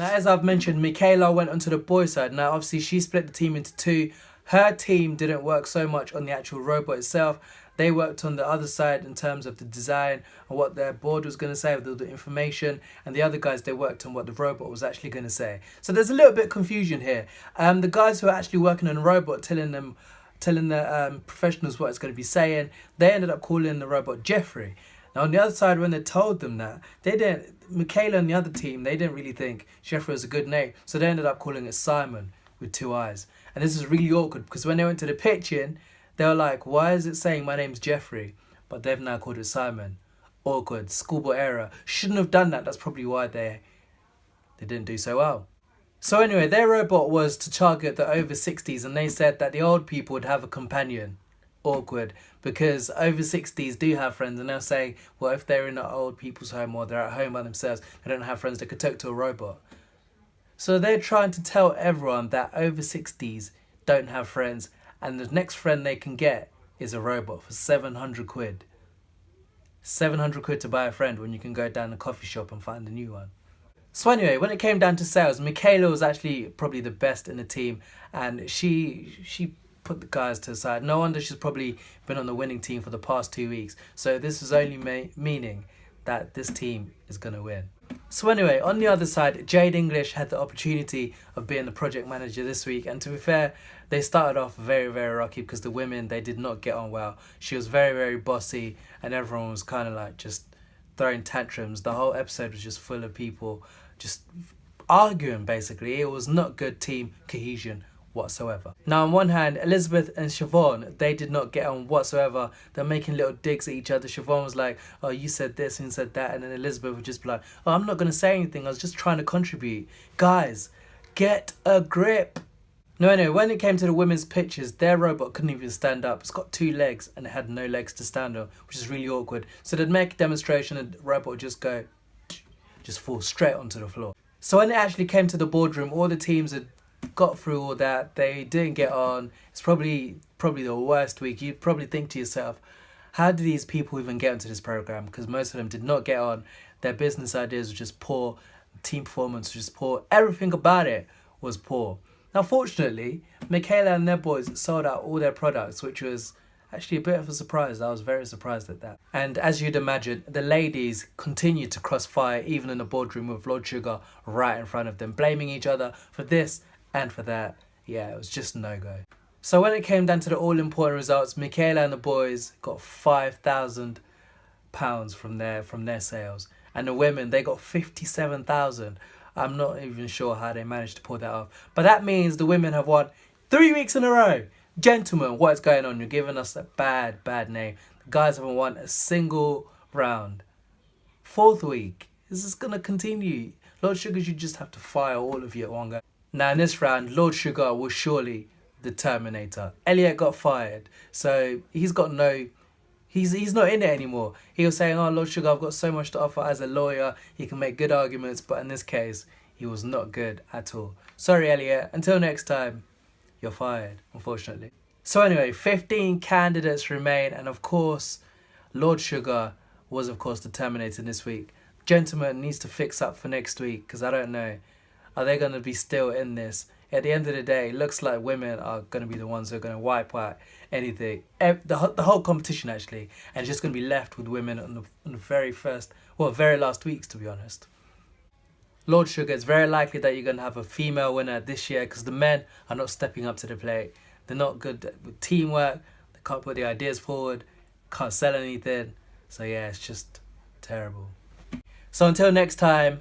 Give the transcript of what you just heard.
Now, as I've mentioned, Michaela went onto the boys' side. Now, obviously, she split the team into two. Her team didn't work so much on the actual robot itself. They worked on the other side in terms of the design and what their board was going to say with all the information. And the other guys, they worked on what the robot was actually going to say. So there's a little bit of confusion here. The guys who are actually working on the robot, telling the professionals what it's going to be saying, they ended up calling the robot Jeffrey. Now, on the other side, when they told them that, Michaela and the other team, they didn't really think Jeffrey was a good name. So they ended up calling it Simon with two eyes. And this is really awkward because when they went to the pitch-in, they were like, why is it saying my name's Jeffrey? But they've now called it Simon. Awkward. Schoolboy error. Shouldn't have done that. That's probably why they didn't do so well. So anyway, their robot was to target the over 60s, and they said that the old people would have a companion. Awkward, because over 60s do have friends, and they'll say, well, if they're in an old people's home or they're at home by themselves, they don't have friends, they could talk to a robot. So they're trying to tell everyone that over 60s don't have friends, and the next friend they can get is a robot for 700 quid. 700 quid to buy a friend when you can go down the coffee shop and find a new one. So anyway, when it came down to sales, Michaela was actually probably the best in the team, and she put the guys to the side. No wonder she's probably been on the winning team for the past 2 weeks. So this is only meaning that this team is going to win. So anyway, on the other side, Jade English had the opportunity of being the project manager this week. And to be fair, they started off very, very rocky because the women, they did not get on well. She was very, very bossy, and everyone was kind of like just throwing tantrums. The whole episode was just full of people just arguing, basically. It was not good team cohesion whatsoever. Now, on one hand, Elizabeth and Siobhan, they did not get on whatsoever. They're making little digs at each other. Siobhan was like, oh, you said this and said that. And then Elizabeth would just be like, oh, I'm not going to say anything. I was just trying to contribute. Guys, get a grip. No, anyway, when it came to the women's pitches, their robot couldn't even stand up. It's got 2 legs and it had no legs to stand on, which is really awkward. So they'd make a demonstration and the robot would just fall straight onto the floor. So when it actually came to the boardroom, all the teams had got through all that. They didn't get on. It's probably the worst week. You'd probably think to yourself, how do these people even get into this program? Because most of them did not get on. Their business ideas were just poor. Team performance was just poor. Everything about it was poor. Now, fortunately, Michaela and their boys sold out all their products, which was actually a bit of a surprise. I was very surprised at that. And as you'd imagine, the ladies continued to crossfire, even in the boardroom with Lord Sugar right in front of them, blaming each other for this and for that. Yeah, it was just no-go. So when it came down to the all-important results, Michaela and the boys got £5,000 from their sales. And the women, they got 57,000. I'm not even sure how they managed to pull that off. But that means the women have won 3 weeks in a row. Gentlemen, what's going on? You're giving us a bad name. The guys haven't won a single round. 4th week. Is this going to continue? Lord Sugar, you just have to fire all of you at one go. Now in this round, Lord Sugar was surely the Terminator. Elliot got fired. So he's got no... He's not in it anymore. He was saying, oh, Lord Sugar, I've got so much to offer as a lawyer. He can make good arguments. But in this case, he was not good at all. Sorry, Elliot. Until next time, you're fired, unfortunately. So anyway, 15 candidates remain. And of course, Lord Sugar was, of course, the Terminator this week. Gentleman needs to fix up for next week, because I don't know. Are they going to be still in this? At the end of the day, it looks like women are going to be the ones who are going to wipe out anything. The whole competition, actually. And it's just going to be left with women on the very last weeks, to be honest. Lord Sugar, it's very likely that you're going to have a female winner this year because the men are not stepping up to the plate. They're not good with teamwork. They can't put the ideas forward. Can't sell anything. So yeah, it's just terrible. So until next time,